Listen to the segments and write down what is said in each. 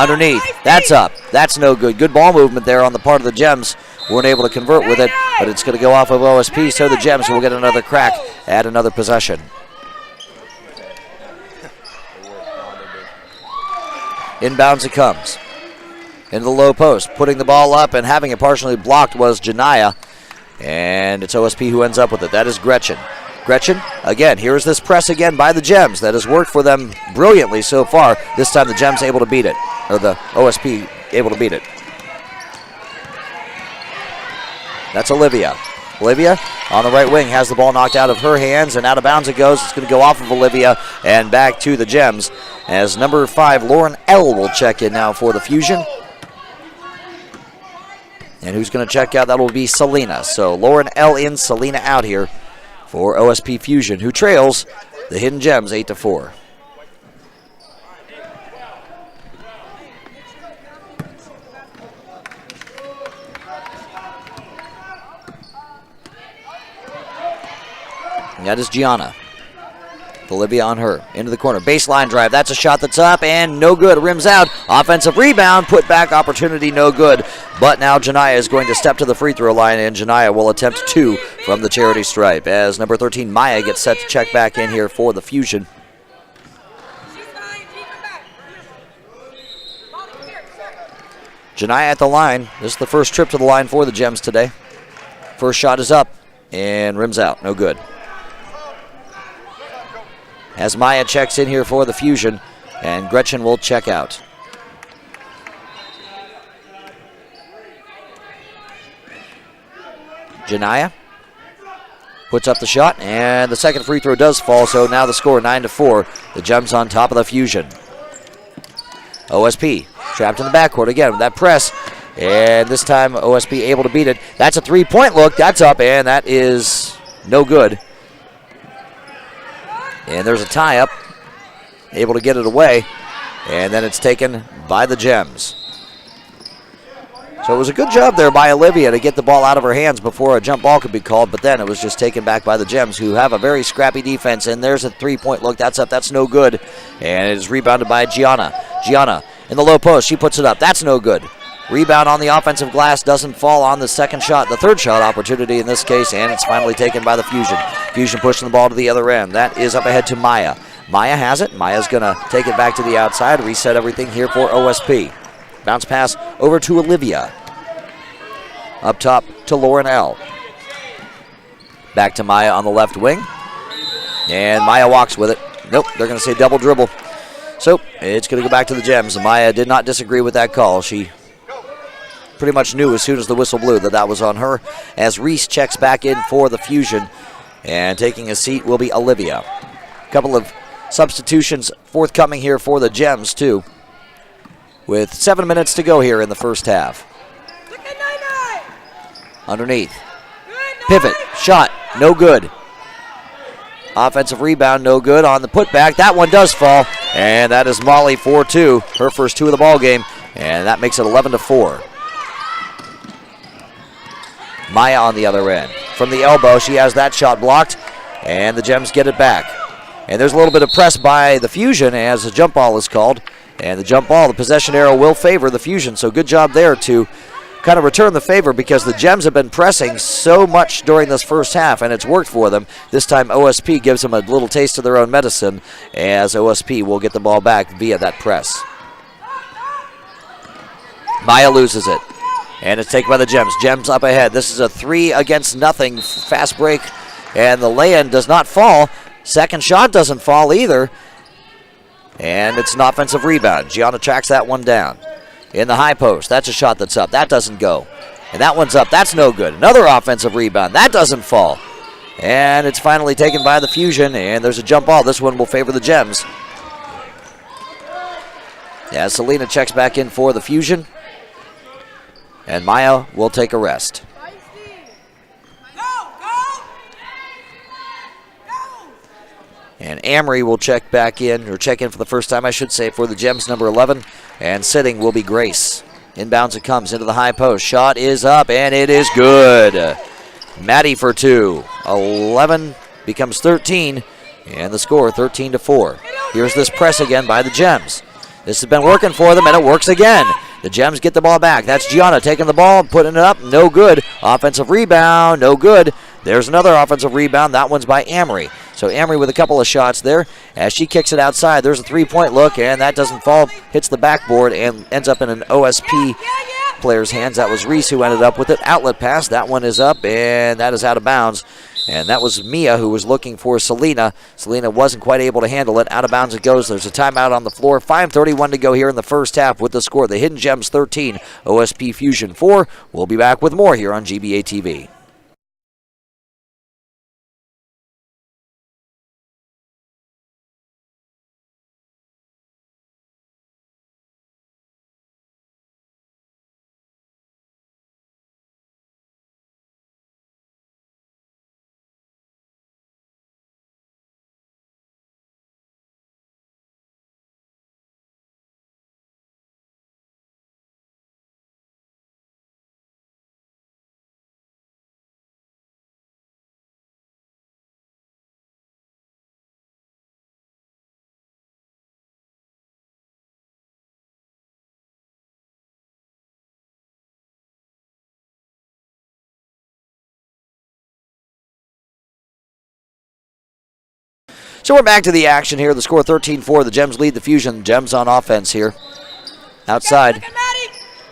Underneath. That's up. That's no good. Good ball movement there on the part of the Gems. Weren't able to convert with it, but it's going to go off of OSP, so the Gems will get another crack at another possession. Inbounds it comes. Into the low post. Putting the ball up and having it partially blocked was Janiyah. And it's OSP who ends up with it. That is Gretchen. Gretchen, again, here's this press again by the Gems. That has worked for them brilliantly so far. This time the Gems able to beat it, or the OSP able to beat it. That's Olivia. Olivia on the right wing has the ball knocked out of her hands, and out of bounds it goes. It's going to go off of Olivia and back to the Gems as number 5, Lauren L. will check in now for the Fusion. And who's going to check out? That will be Selena. So Lauren L. in, Selena out here for OSP Fusion, who trails the Hidden Gems 8-4. And that is Gianna. Olivia on her. Into the corner. Baseline drive. That's a shot that's up and no good. Rims out. Offensive rebound. Put back opportunity. No good. But now Janiyah is going to step to the free throw line, and Janiyah will attempt 2 from the charity stripe as number 13, Maya, gets set to check back in here for the Fusion. Janiyah at the line. This is the first trip to the line for the Gems today. First shot is up and rims out. No good. As Maya checks in here for the Fusion, and Gretchen will check out. Janiyah puts up the shot, and the second free throw does fall, so now the score 9-4. The Gems on top of the Fusion. OSP trapped in the backcourt again with that press, and this time OSP able to beat it. That's a three-point look. That's up, and that is no good. And there's a tie-up, able to get it away, and then it's taken by the Gems. So it was a good job there by Olivia to get the ball out of her hands before a jump ball could be called, but then it was just taken back by the Gems, who have a very scrappy defense, and there's a three-point look. That's up. That's no good, and it is rebounded by Gianna. Gianna in the low post. She puts it up. That's no good. Rebound on the offensive glass, doesn't fall on the second shot, the third shot opportunity in this case, and it's finally taken by the Fusion. Fusion pushing the ball to the other end. That is up ahead to Maya. Maya has it. Maya's going to take it back to the outside, reset everything here for OSP. Bounce pass over to Olivia. Up top to Lauren L. Back to Maya on the left wing. And Maya walks with it. Nope, they're going to say double dribble. So it's going to go back to the Gems. Maya did not disagree with that call. She pretty much knew as soon as the whistle blew that that was on her, as Reese checks back in for the Fusion, and taking a seat will be Olivia. A couple of substitutions forthcoming here for the Gems too, with 7 minutes to go here in the first half. Underneath, pivot, shot, no good. Offensive rebound, no good on the putback. That one does fall, and that is Molly for 2, her first 2 of the ball game, and that makes it 11-4. Maya on the other end. From the elbow, she has that shot blocked, and the Gems get it back. And there's a little bit of press by the Fusion as the jump ball is called. And the jump ball, the possession arrow will favor the Fusion, so good job there to kind of return the favor, because the Gems have been pressing so much during this first half, and it's worked for them. This time OSP gives them a little taste of their own medicine, as OSP will get the ball back via that press. Maya loses it. And it's taken by the Gems. Gems up ahead. This is a 3-against-0 fast break. And the lay-in does not fall. Second shot doesn't fall either. And it's an offensive rebound. Gianna tracks that one down. In the high post. That's a shot that's up. That doesn't go. And that one's up. That's no good. Another offensive rebound. That doesn't fall. And it's finally taken by the Fusion. And there's a jump ball. This one will favor the Gems. As Selena checks back in for the Fusion. And Maya will take a rest. And Amory will check back in, or check in for the first time, I should say, for the Gems, number 11. And sitting will be Grace. Inbounds it comes into the high post. Shot is up, and it is good. Maddie for 2. 11 becomes 13, and the score 13-4. Here's this press again by the Gems. This has been working for them, and it works again. The Gems get the ball back. That's Gianna taking the ball, putting it up. No good. Offensive rebound. No good. There's another offensive rebound. That one's by Amory. So Amory with a couple of shots there. As she kicks it outside, there's a three-point look, and that doesn't fall. Hits the backboard and ends up in an OSP player's hands. That was Reese who ended up with it. Outlet pass. That one is up, and that is out of bounds. And that was Mia who was looking for Selena. Selena wasn't quite able to handle it. Out of bounds it goes. There's a timeout on the floor. 5:31 to go here in the first half with the score. The Hidden Gems 13, OSP Fusion 4. We'll be back with more here on GBA TV. So we're back to the action here. The score 13-4. The Gems lead the Fusion. Gems on offense here. Outside.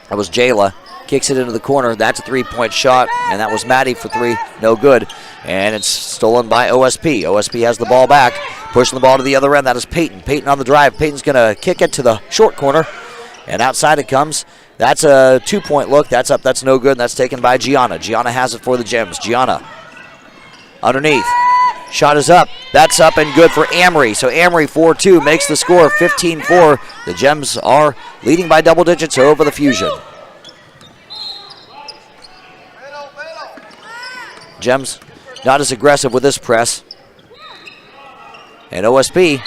That was Jayla. Kicks it into the corner. That's a three-point shot, and that was Maddie for three. No good. And it's stolen by OSP. OSP has the ball back. Pushing the ball to the other end. That is Peyton. Peyton on the drive. Peyton's going to kick it to the short corner, and outside it comes. That's a two-point look. That's up. That's no good, and that's taken by Gianna. Gianna has it for the Gems. Gianna underneath. Shot is up. That's up and good for Amory. So Amory 4-2 makes the score 15-4. The Gems are leading by double digits over the Fusion. Gems not as aggressive with this press. And OSP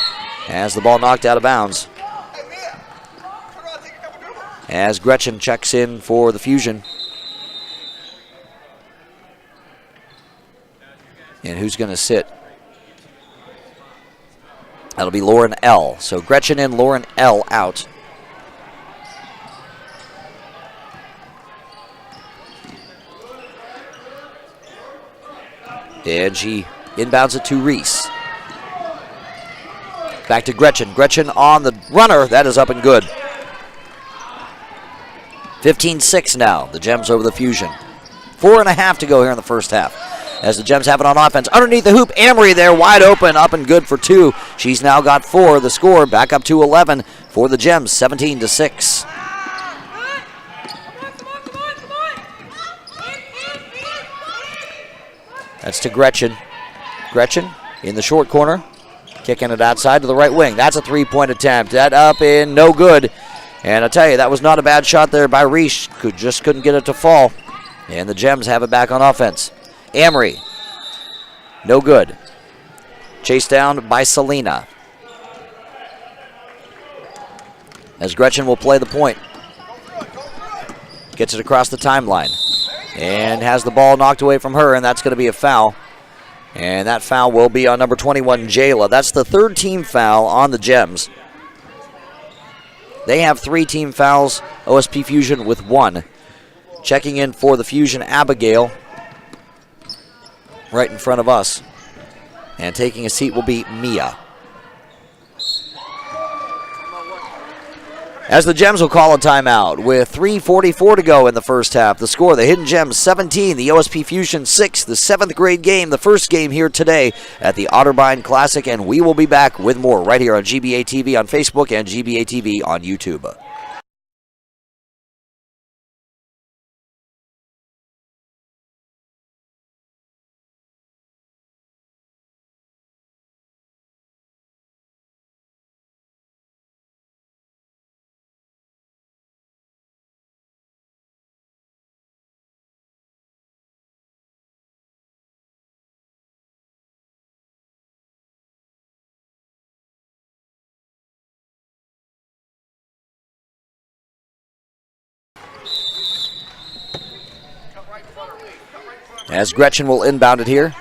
has the ball knocked out of bounds. As Gretchen checks in for the Fusion. And who's going to sit? That'll be Lauren L. So Gretchen in, Lauren L out. And she inbounds it to Reese. Back to Gretchen. Gretchen on the runner. That is up and good. 15-6 now. The Gems over the Fusion. 4.5 to go here in the first half. As the Gems have it on offense. Underneath the hoop, Amory there, wide open, up and good for two. She's now got 4. The score back up to 11 for the Gems, 17-6. That's to Gretchen. Gretchen in the short corner, kicking it outside to the right wing. That's a three-point attempt. That up and no good. And I tell you, that was not a bad shot there by Reese. Just couldn't get it to fall. And the Gems have it back on offense. Amory, no good. Chased down by Selena. As Gretchen will play the point. Gets it across the timeline. And has the ball knocked away from her, and that's going to be a foul. And that foul will be on number 21, Jayla. That's the third team foul on the Gems. They have 3 team fouls, OSP Fusion with 1. Checking in for the Fusion, Abigail. Right in front of us. And taking a seat will be Mia. As the Gems will call a timeout with 3:44 to go in the first half. The score, the Hidden Gems 17, the OSP Fusion 6, the 7th grade game, the first game here today at the Otterbein Classic, and we will be back with more right here on GBA TV on Facebook and GBA TV on YouTube. As Gretchen will inbound it here.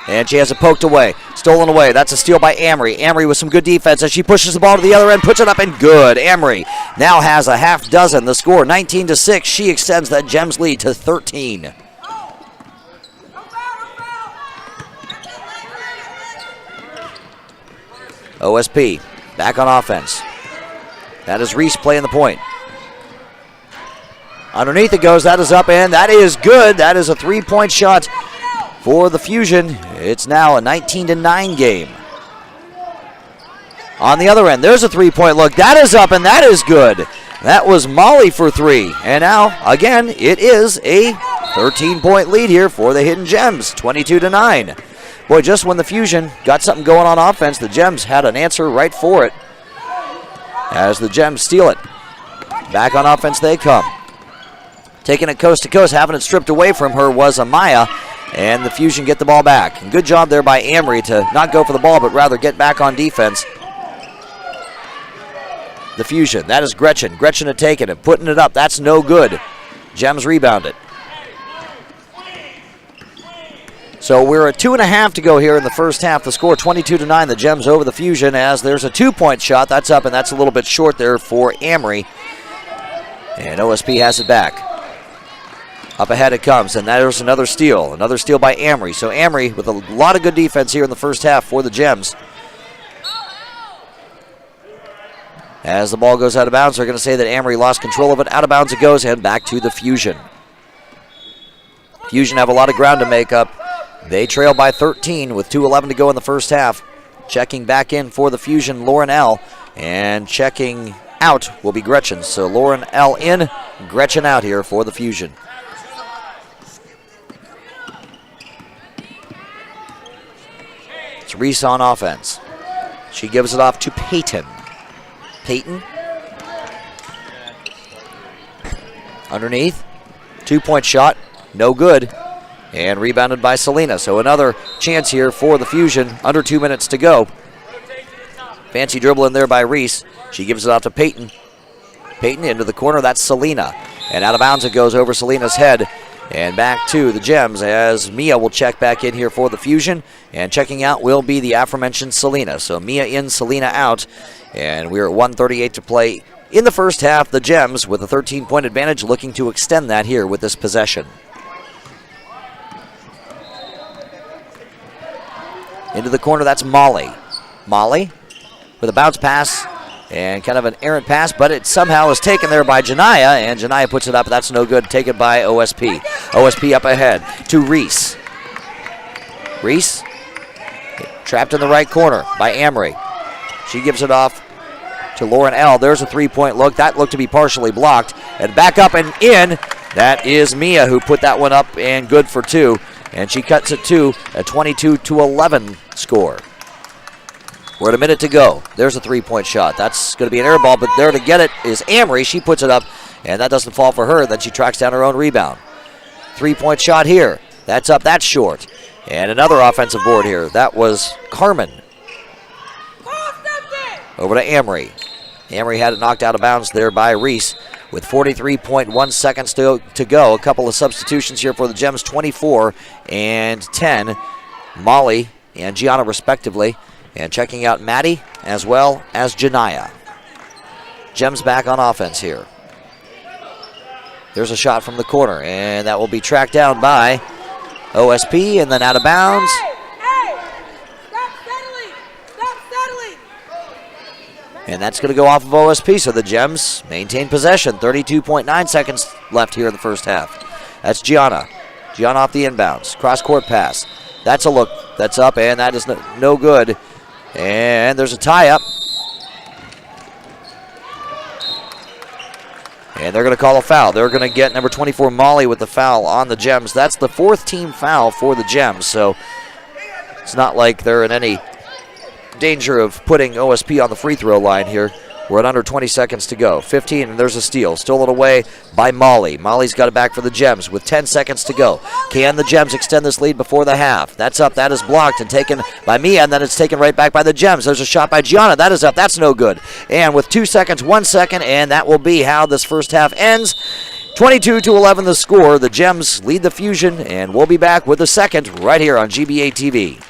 And she has it poked away. Stolen away. That's a steal by Amory. Amory with some good defense as she pushes the ball to the other end, puts it up, and good. Amory now has a half dozen. The score 19-6. She extends that Gems lead to 13. OSP back on offense. That is Reese playing the point. Underneath it goes. That is up, and that is good. That is a three-point shot for the Fusion. It's now a 19-9 game. On the other end, there's a three-point look. That is up, and that is good. That was Molly for three. And now, again, it is a 13-point lead here for the Hidden Gems, 22-9. Boy, just when the Fusion got something going on offense, the Gems had an answer right for it as the Gems steal it. Back on offense they come. Taking it coast to coast, having it stripped away from her was Amaya, and the Fusion get the ball back. And good job there by Amory to not go for the ball, but rather get back on defense. The Fusion, that is Gretchen. Gretchen had taken it, putting it up. That's no good. Gems rebound it. So we're at 2.5 to go here in the first half. The score 22-9. The Gems over the Fusion as there's a two-point shot. That's up, and that's a little bit short there for Amory. And OSP has it back. Up ahead it comes, and there's another steal. Another steal by Amory. So Amory with a lot of good defense here in the first half for the Gems. As the ball goes out of bounds, they're going to say that Amory lost control of it. Out of bounds it goes, and back to the Fusion. Fusion have a lot of ground to make up. They trail by 13 with 2:11 to go in the first half. Checking back in for the Fusion, Lauren L. And checking out will be Gretchen. So Lauren L. in, Gretchen out here for the Fusion. It's Reese on offense. She gives it off to Peyton. Peyton. Underneath. Two-point shot. No good. And rebounded by Selena. So another chance here for the Fusion. Under 2 minutes to go. Fancy dribble in there by Reese. She gives it off to Peyton. Peyton into the corner. That's Selena. And out of bounds it goes over Selena's head. And back to the Gems as Mia will check back in here for the Fusion. And checking out will be the aforementioned Selena. So Mia in, Selena out. And we're at 1:38 to play in the first half. The Gems with a 13-point advantage looking to extend that here with this possession. Into the corner, that's Molly. Molly with a bounce pass and kind of an errant pass, but it somehow is taken there by Janiyah, and Janiyah puts it up. That's no good. Taken by OSP. OSP up ahead to Reese. Reese trapped in the right corner by Amory. She gives it off to Lauren L. There's a three-point look. That looked to be partially blocked. And back up and in. That is Mia who put that one up and good for two. And she cuts it to a 22-11 score. We're at a minute to go. There's a three-point shot. That's going to be an air ball, but there to get it is Amory. She puts it up, and that doesn't fall for her. Then she tracks down her own rebound. Three-point shot here. That's up. That's short. And another offensive board here. That was Carmen. Over to Amory. Amory had it knocked out of bounds there by Reese with 43.1 seconds to go. A couple of substitutions here for the Gems, 24 and 10. Molly and Gianna respectively. And checking out Maddie as well as Janiyah. Gems back on offense here. There's a shot from the corner, and that will be tracked down by OSP and then out of bounds. And that's going to go off of OSP, so the Gems maintain possession. 32.9 seconds left here in the first half. That's Gianna. Gianna off the inbounds. Cross-court pass. That's a look. That's up, and that is no good. And there's a tie-up. And they're going to call a foul. They're going to get number 24, Molly, with the foul on the Gems. That's the fourth team foul for the Gems, so it's not like they're in any danger of putting OSP on the free throw line here. We're at under 20 seconds to go. 15, and there's a steal. Stolen away by Molly. Molly's got it back for the Gems with 10 seconds to go. Can the Gems extend this lead before the half? That's up. That is blocked and taken by Mia, and then it's taken right back by the Gems. There's a shot by Gianna. That is up. That's no good. And with 2 seconds, 1 second, and that will be how this first half ends. 22-11 the score. The Gems lead the Fusion, and we'll be back with the second right here on GBA TV.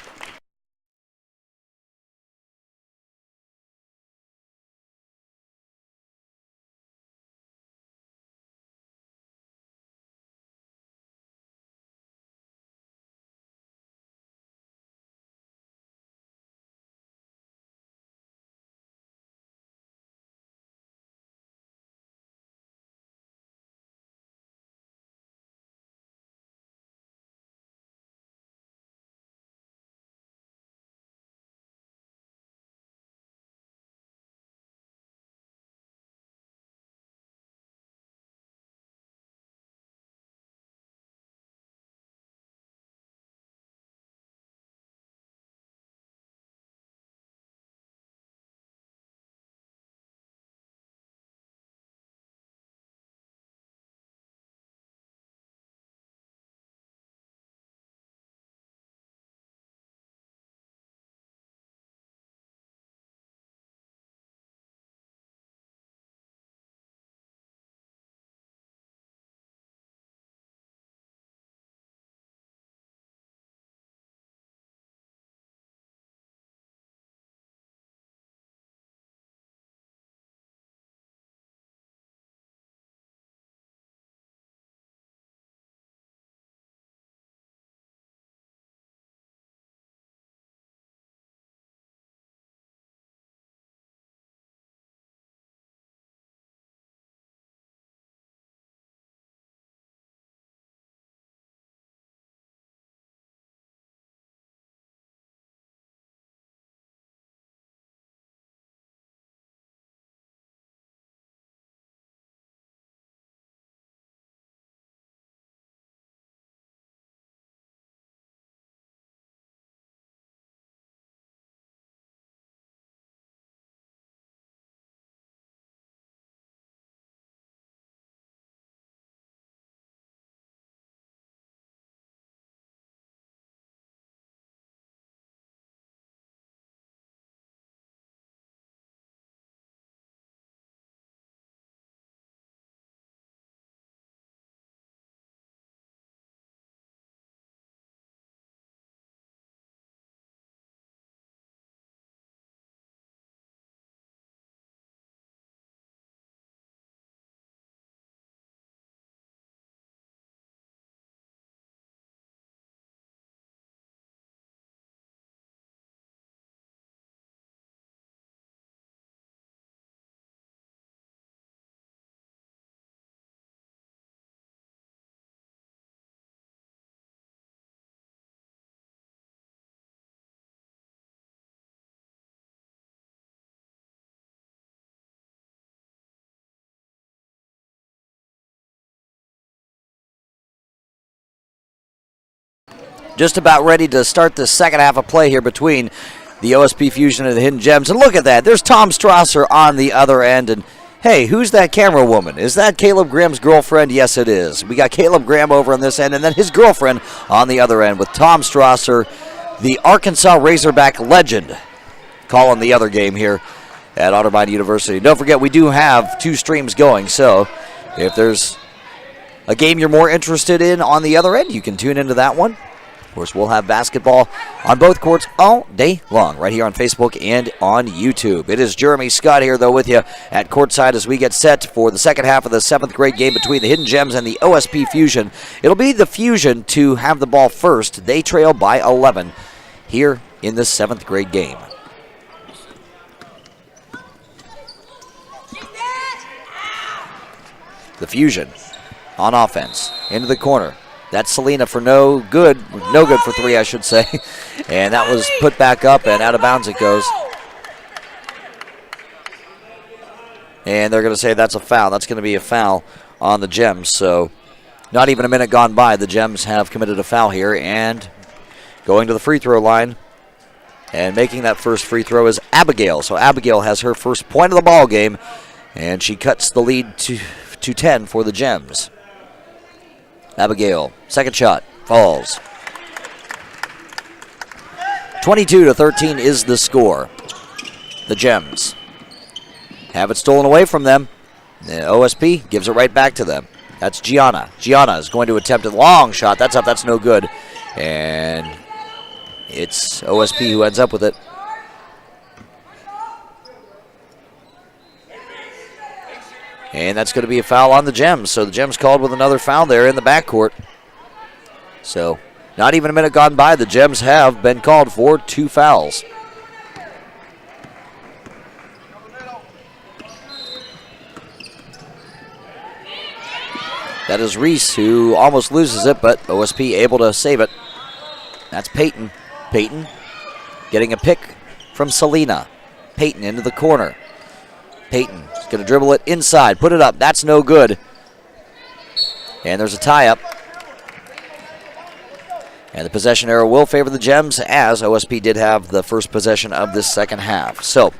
Just about ready to start the second half of play here between the OSP Fusion and the Hidden Gems. And look at that. There's Tom Strasser on the other end. And, hey, who's that camera woman? Is that Caleb Graham's girlfriend? Yes, it is. We got Caleb Graham over on this end and then his girlfriend on the other end with Tom Strasser, the Arkansas Razorback legend, calling the other game here at Otterbein University. Don't forget, we do have 2 streams going. So if there's a game you're more interested in on the other end, you can tune into that one. Of course, we'll have basketball on both courts all day long, right here on Facebook and on YouTube. It is Jeremy Scott here, though, with you at courtside as we get set for the second half of the 7th grade game between the Hidden Gems and the OSP Fusion. It'll be the Fusion to have the ball first. They trail by 11 here in the 7th grade game. The Fusion on offense into the corner. That's Selena for no good for 3, I should say. And that was put back up and out of bounds it goes. And they're going to say that's a foul. That's going to be a foul on the Gems. So not even a minute gone by, the Gems have committed a foul here. And going to the free throw line and making that first free throw is Abigail. So Abigail has her first point of the ball game. And she cuts the lead to 10 for the Gems. Abigail, second shot, falls. 22-13 is the score. The Gems have it stolen away from them. The OSP gives it right back to them. That's Gianna. Gianna is going to attempt a long shot. That's up. That's no good. And it's OSP who ends up with it. And that's going to be a foul on the Gems. So the Gems called with another foul there in the backcourt. So not even a minute gone by. The Gems have been called for 2 fouls. That is Reese who almost loses it, but OSP able to save it. That's Peyton. Peyton getting a pick from Selena. Peyton into the corner. Peyton is going to dribble it inside, put it up. That's no good. And there's a tie-up. And the possession arrow will favor the Gems, as OSP did have the first possession of this second half. So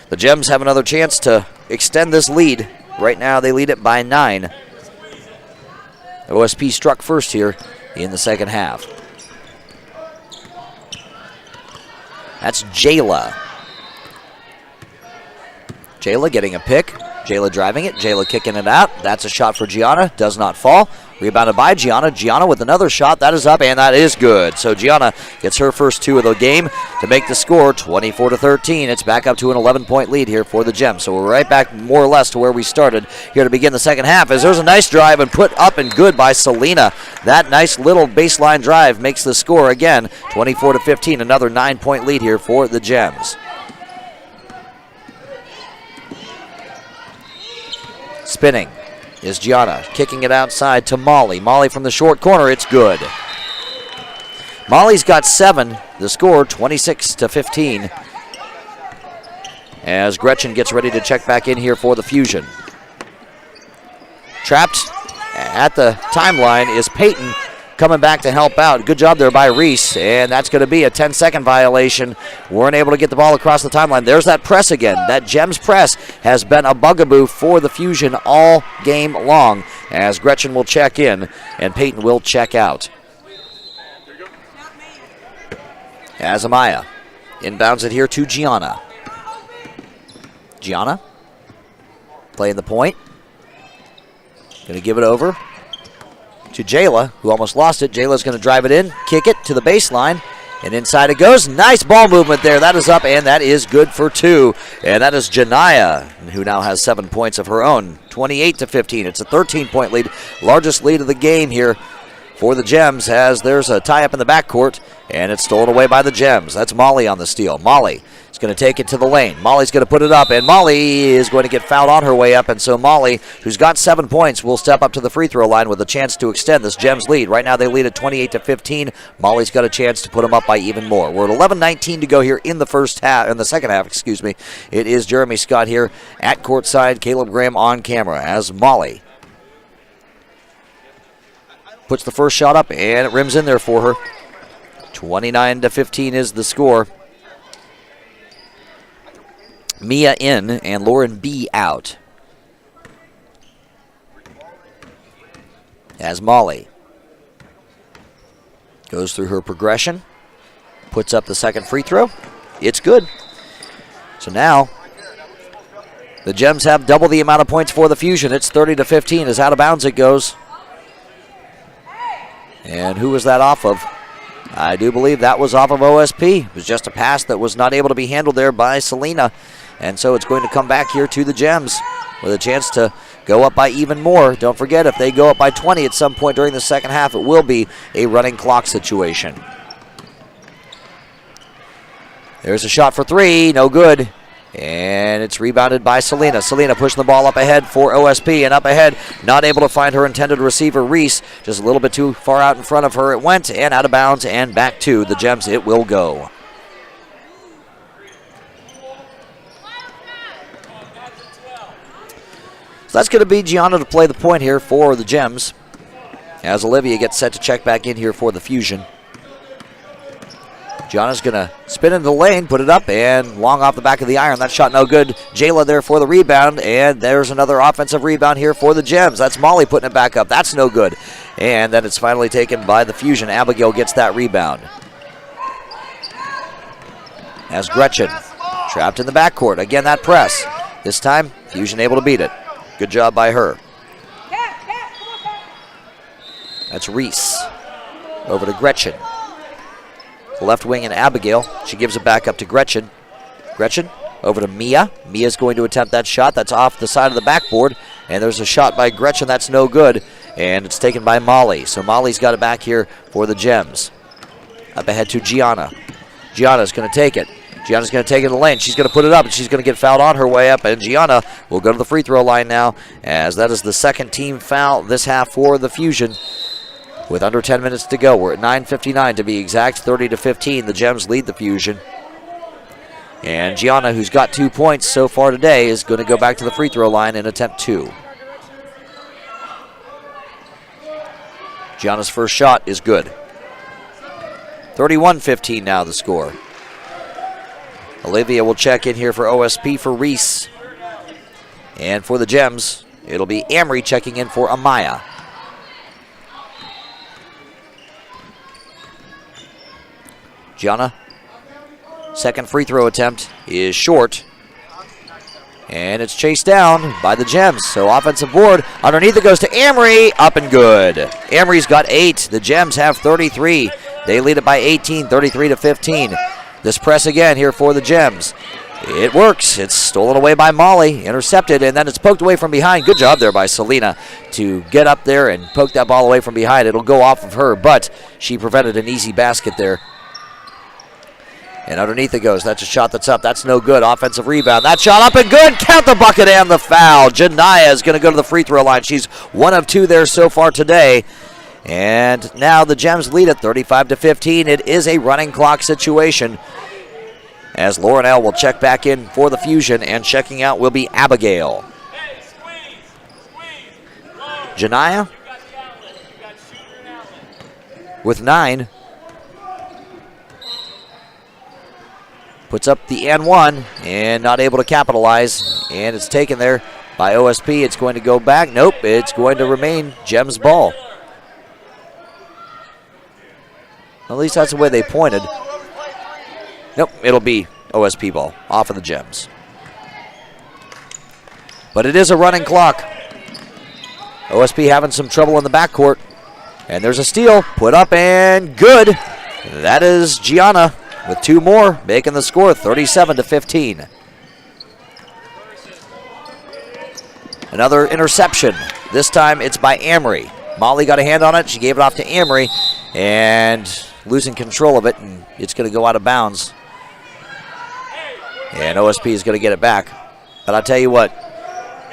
the Gems have another chance to extend this lead. Right now they lead it by 9. OSP struck first here in the second half. That's Jayla. Jayla getting a pick. Jayla driving it. Jayla kicking it out. That's a shot for Gianna. Does not fall. Rebounded by Gianna. Gianna with another shot. That is up, and that is good. So Gianna gets her first 2 of the game to make the score 24-13. It's back up to an 11-point lead here for the Gems. So we're right back more or less to where we started here to begin the second half, as there's a nice drive and put up and good by Selena. That nice little baseline drive makes the score again 24-15. Another 9-point lead here for the Gems. Spinning is Gianna, kicking it outside to Molly. Molly from the short corner, it's good. Molly's got 7. The score 26-15. As Gretchen gets ready to check back in here for the Fusion. Trapped at the timeline is Peyton, coming back to help out. Good job there by Reese, and that's going to be a 10-second violation. Weren't able to get the ball across the timeline. There's that press again. That Gems press has been a bugaboo for the Fusion all game long, as Gretchen will check in and Peyton will check out. As Amaya inbounds it here to Gianna. Gianna playing the point. Going to give it over to Jayla, who almost lost it. Jayla's going to drive it in, kick it to the baseline, and inside it goes. Nice ball movement there. That is up, and that is good for 2. And that is Janiyah, who now has 7 points of her own. 28-15. It's a 13-point lead, largest lead of the game here for the Gems, as there's a tie-up in the backcourt, and it's stolen away by the Gems. That's Molly on the steal. Molly is going to take it to the lane. Molly's going to put it up, and Molly is going to get fouled on her way up, and so Molly, who's got 7 points, will step up to the free throw line with a chance to extend this Gems lead. Right now they lead at 28-15. Molly's got a chance to put them up by even more. We're at 11:19 to go here in the second half, excuse me. It is Jeremy Scott here at courtside, Caleb Graham on camera, as Molly puts the first shot up, and it rims in there for her. 29-15 is the score. Mia in and Lauren B out. As Molly goes through her progression, puts up the second free throw. It's good. So now the Gems have double the amount of points for the Fusion. It's 30-15 as out of bounds it goes. And who was that off of? I do believe that was off of OSP. It was just a pass that was not able to be handled there by Selena. And so it's going to come back here to the Gems with a chance to go up by even more. Don't forget, if they go up by 20 at some point during the second half, it will be a running clock situation. There's a shot for 3, no good. And it's rebounded by Selena. Selena pushing the ball up ahead for OSP, and up ahead, not able to find her intended receiver, Reese. Just a little bit too far out in front of her. It went, and out of bounds, and back to the Gems it will go. So that's going to be Gianna to play the point here for the Gems, as Olivia gets set to check back in here for the Fusion. Gianna's going to spin into the lane, put it up, and long off the back of the iron. That shot no good. Jayla there for the rebound, and there's another offensive rebound here for the Gems. That's Molly putting it back up. That's no good. And then it's finally taken by the Fusion. Abigail gets that rebound. As Gretchen trapped in the backcourt. Again, that press. This time, Fusion able to beat it. Good job by her. That's Reese. Over to Gretchen. The left wing and Abigail. She gives it back up to Gretchen. Gretchen over to Mia. Mia's going to attempt that shot. That's off the side of the backboard. And there's a shot by Gretchen. That's no good. And it's taken by Molly. So Molly's got it back here for the Gems. Up ahead to Gianna. Gianna's going to take it. Gianna's going to take it in the lane. She's going to put it up, and she's going to get fouled on her way up. And Gianna will go to the free throw line now, as that is the second team foul this half for the Fusion. With under 10 minutes to go, we're at 9:59 to be exact, 30-15. The Gems lead the Fusion. And Gianna, who's got 2 points so far today, is going to go back to the free throw line and attempt 2. Gianna's first shot is good. 31-15 now the score. Olivia will check in here for OSP for Reese. And for the Gems, it'll be Amory checking in for Amaya. Gianna, second free throw attempt is short. And it's chased down by the Gems. So offensive board. Underneath it goes to Amory. Up and good. Amory's got 8. The Gems have 33. They lead it by 18, 33-15. This press again here for the Gems. It works. It's stolen away by Molly. Intercepted, and then it's poked away from behind. Good job there by Selena to get up there and poke that ball away from behind. It'll go off of her, but she prevented an easy basket there. And underneath it goes. That's a shot that's up. That's no good. Offensive rebound. That shot up and good. Count the bucket and the foul. Janaya is going to go to the free throw line. She's 1 of 2 there so far today. And now the Gems lead at 35-15. It is a running clock situation, as Lauren L. will check back in for the Fusion, and checking out will be Abigail. Janaya with 9. Puts up the N1 and not able to capitalize. And it's taken there by OSP. It's going to go back. Nope, it's going to remain Gems ball. At least that's the way they pointed. Nope, it'll be OSP ball off of the Gems. But it is a running clock. OSP having some trouble in the backcourt. And there's a steal. Put up and good. That is Gianna with 2 more, making the score 37-15. Another interception. This time it's by Amory. Molly got a hand on it. She gave it off to Amory, and losing control of it, and it's going to go out of bounds. And OSP is going to get it back. But I'll tell you what,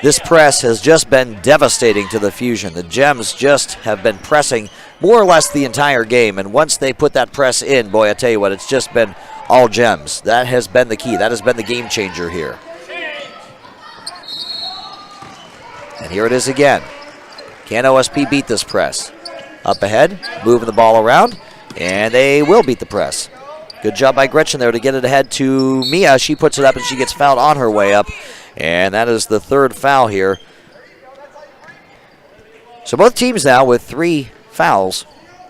this press has just been devastating to the Fusion. The Gems just have been pressing more or less the entire game, and once they put that press in, boy, I tell you what, it's just been all Gems. That has been the key. That has been the game changer here. And here it is again. Can OSP beat this press? Up ahead, moving the ball around, and they will beat the press. Good job by Gretchen there to get it ahead to Mia. She puts it up, and she gets fouled on her way up, and that is the 3rd foul here. So both teams now with 3 fouls,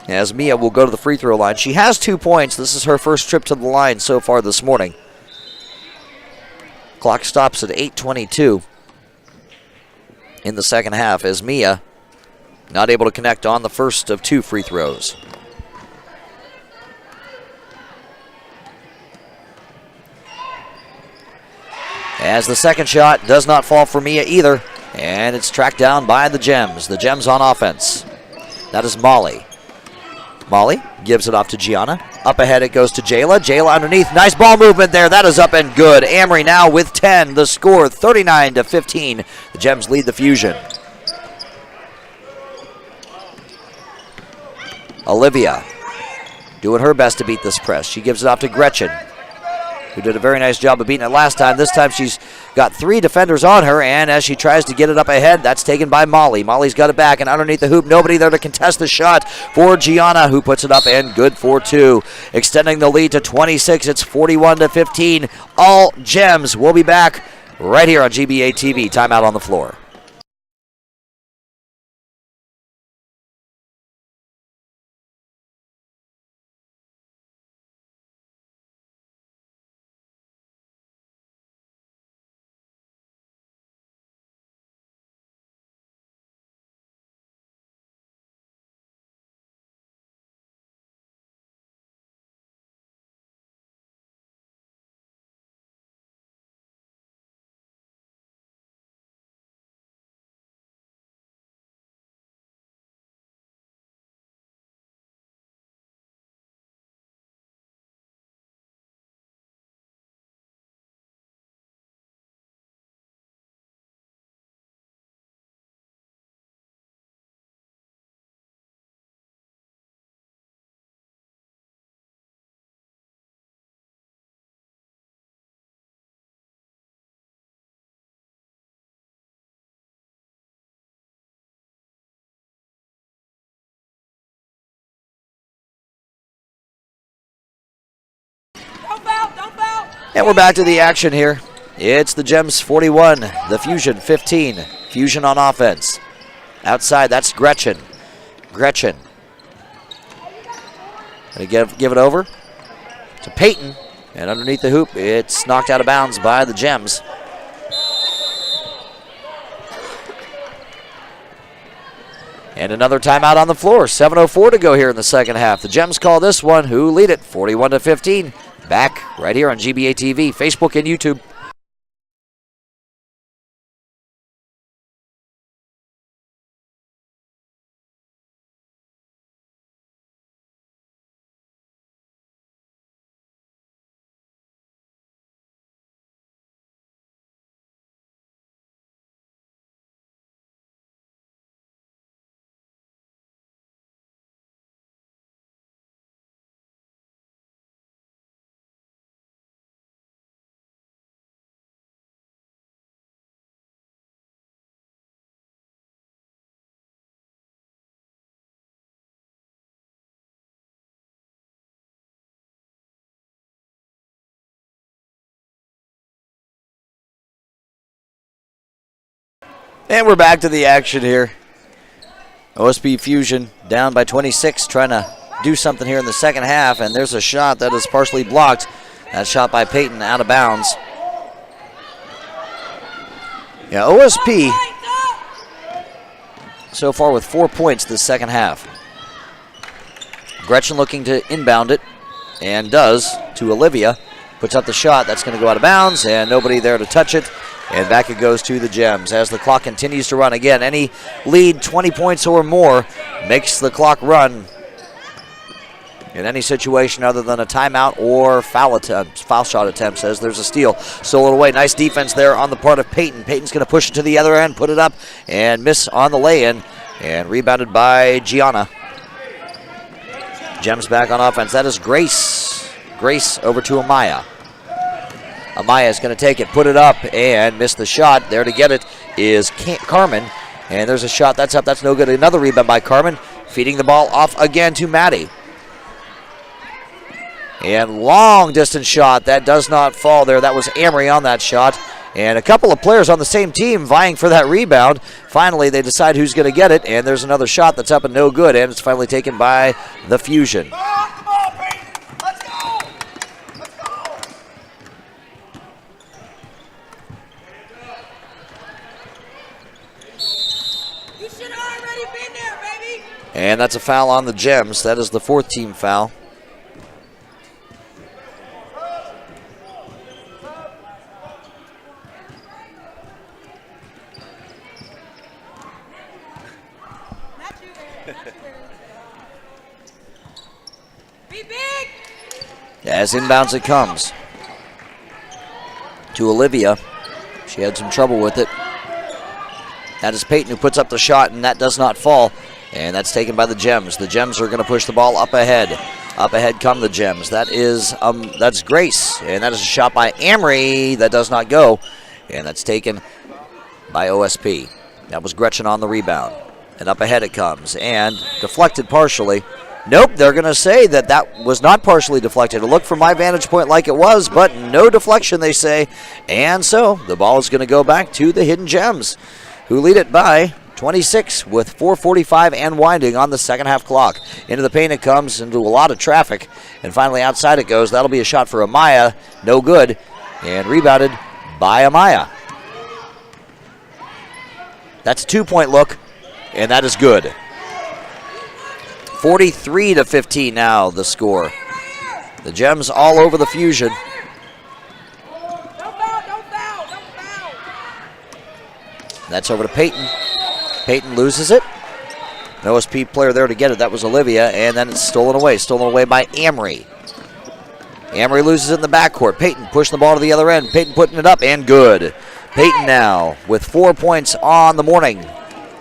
as Mia will go to the free throw line. She has 2 points. This is her first trip to the line so far this morning. Clock stops at 8:22 in the second half, as Mia not able to connect on the first of 2 free throws. As the second shot does not fall for Mia either, and it's tracked down by the Gems. The Gems on offense. That is Molly. Molly gives it off to Gianna. Up ahead it goes to Jayla. Jayla underneath. Nice ball movement there. That is up and good. Amory now with 10. The score 39-15. The Gems lead the Fusion. Olivia doing her best to beat this press. She gives it off to Gretchen, who did a very nice job of beating it last time. This time she's got 3 defenders on her, and as she tries to get it up ahead, that's taken by Molly. Molly's got it back, and underneath the hoop, nobody there to contest the shot for Gianna, who puts it up and good for 2. Extending the lead to 26. It's 41-15. All Gems. We'll be back right here on GBA TV. Timeout on the floor. And we're back to the action here. It's the Gems 41, the Fusion 15. Fusion on offense. Outside, that's Gretchen. Gonna give it over to Peyton. And underneath the hoop, it's knocked out of bounds by the Gems. And another timeout on the floor. 7:04 to go here in the second half. The Gems call this one, who lead it 41-15. Back right here on GBA TV, Facebook, and YouTube. And we're back to the action here. OSP Fusion down by 26, trying to do something here in the second half, and there's a shot that is partially blocked. That shot by Peyton out of bounds. Yeah, OSP so far with 4 points this second half. Gretchen looking to inbound it, and does to Olivia. Puts up the shot, that's going to go out of bounds, and nobody there to touch it. And back it goes to the Gems as the clock continues to run. Again, any lead 20 points or more makes the clock run in any situation other than a timeout or foul shot attempts, as there's a steal. Stolen away. Nice defense there on the part of Peyton. Peyton's going to push it to the other end, put it up, and miss on the lay-in. And rebounded by Gianna. Gems back on offense. That is Grace. Grace over to Amaya. Amaya is going to take it, put it up, and miss the shot. There to get it is Carmen. And there's a shot that's up. That's no good. Another rebound by Carmen. Feeding the ball off again to Maddie. And long distance shot. That does not fall there. That was Amory on that shot. And a couple of players on the same team vying for that rebound. Finally, they decide who's going to get it. And there's another shot that's up and no good. And it's finally taken by the Fusion. And that's a foul on the Gems. That is the fourth team foul. As inbounds it comes to Olivia. She had some trouble with it. That is Peyton who puts up the shot, and that does not fall. And that's taken by the Gems. The Gems are going to push the ball up ahead. Up ahead come the Gems. That's Grace. And that is a shot by Amory that does not go. And that's taken by OSP. That was Gretchen on the rebound. And up ahead it comes. And deflected partially. Nope, they're going to say that was not partially deflected. It looked from my vantage point like it was, but no deflection, they say. And so the ball is going to go back to the Hidden Gems, who lead it by 26 with 4:45 and winding on the second half clock. Into the paint it comes, into a lot of traffic, and finally outside it goes. That'll be a shot for Amaya, no good, and rebounded by Amaya. That's a 2-point look, and that is good. 43-15 now the score. The Gems all over the Fusion. That's over to Peyton. Peyton loses it. An OSP player there to get it. That was Olivia, and then it's stolen away by Amory. Amory loses it in the backcourt. Peyton pushing the ball to the other end. Peyton putting it up, and good. Peyton now with 4 points on the morning.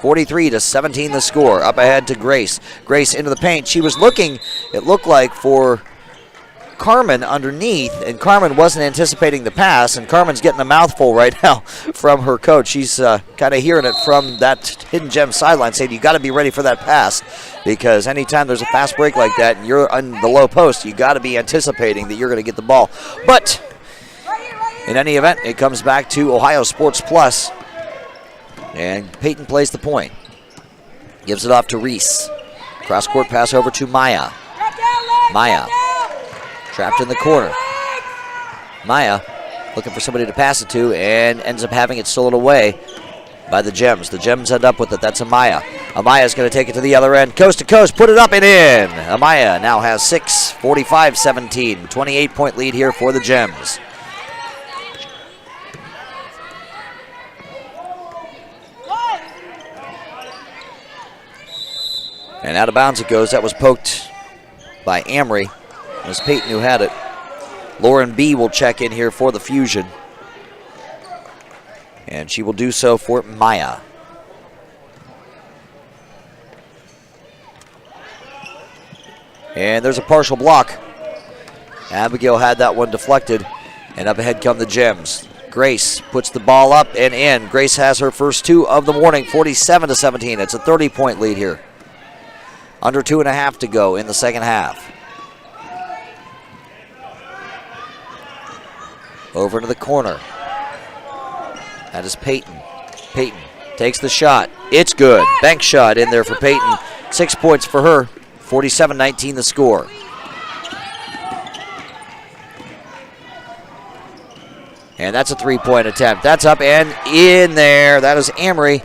43-17 the score. Up ahead to Grace. Grace into the paint. She was looking, it looked like, for Carmen underneath, and Carmen wasn't anticipating the pass, and Carmen's getting a mouthful right now from her coach. She's kind of hearing it from that Hidden Gem sideline, saying you got to be ready for that pass, because anytime there's a fast break like that and you're on the low post, you got to be anticipating that you're going to get the ball. But in any event, it comes back to Ohio Sports Plus, and Peyton plays the point. Gives it off to Reese. Cross-court pass over to Maya. Maya trapped in the corner. Maya looking for somebody to pass it to and ends up having it stolen away by the Gems. The Gems end up with it. That's Amaya. Amaya's going to take it to the other end. Coast to coast. Put it up and in. Amaya now has 6, 45-17. 28-point lead here for the Gems. And out of bounds it goes. That was poked by Amory. It was Peyton who had it. Lauren B. will check in here for the Fusion. And she will do so for Maya. And there's a partial block. Abigail had that one deflected. And up ahead come the Gems. Grace puts the ball up and in. Grace has her first 2 of the morning, 47-17. It's a 30-point lead here. Under 2.5 to go in the second half. Over to the corner. That is Peyton. Peyton takes the shot. It's good. Bank shot in there for Peyton. 6 points for her. 47-19 the score. And that's a 3-point attempt. That's up and in there. That is Amory.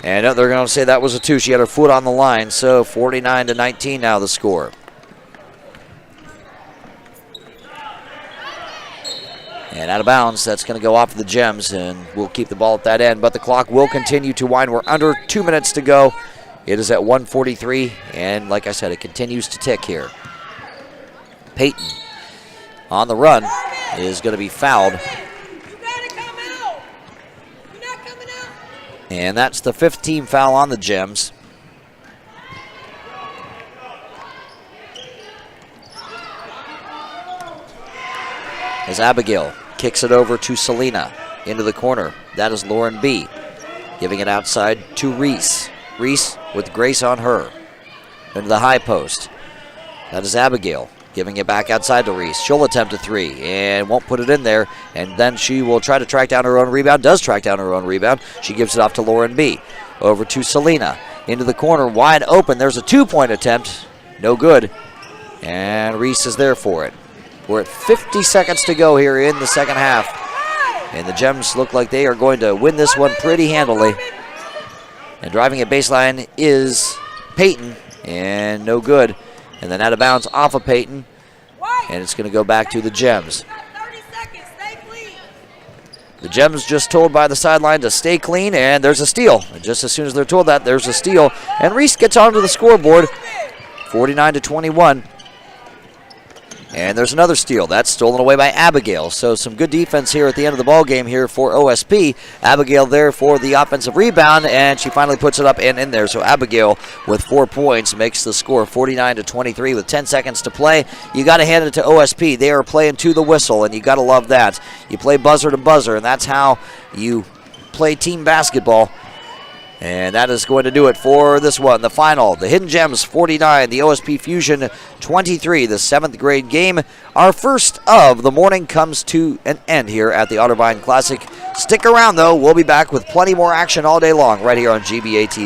And they're going to say that was a 2. She had her foot on the line. So 49-19 now the score. And out of bounds, that's going to go off the Gems, and we'll keep the ball at that end. But the clock will continue to wind. We're under 2 minutes to go. It is at 1:43, and like I said, it continues to tick here. Peyton on the run is going to be fouled. And that's the 5th team foul on the Gems. As Abigail kicks it over to Selena into the corner. That is Lauren B. Giving it outside to Reese. Reese with Grace on her. Into the high post. That is Abigail giving it back outside to Reese. She'll attempt a 3 and won't put it in there. And then she will try to track down her own rebound. Does track down her own rebound. She gives it off to Lauren B. Over to Selena. Into the corner, wide open. There's a 2-point attempt. No good. And Reese is there for it. We're at 50 seconds to go here in the second half. And the Gems look like they are going to win this one pretty handily. And driving at baseline is Peyton. And no good. And then out of bounds off of Peyton. And it's going to go back to the Gems. The Gems just told by the sideline to stay clean, and there's a steal. And just as soon as they're told that, there's a steal. And Reese gets onto the scoreboard, 49-21. And there's another steal. That's stolen away by Abigail. So some good defense here at the end of the ball game here for OSP. Abigail there for the offensive rebound, and she finally puts it up and in there. So Abigail with 4 points makes the score 49-23 with 10 seconds to play. You got to hand it to OSP. They are playing to the whistle, and you got to love that. You play buzzer to buzzer, and that's how you play team basketball. And that is going to do it for this one. The final, the Hidden Gems 49, the OSP Fusion 23, the 7th grade game. Our first of the morning comes to an end here at the Otterbein Classic. Stick around, though. We'll be back with plenty more action all day long right here on GBA TV.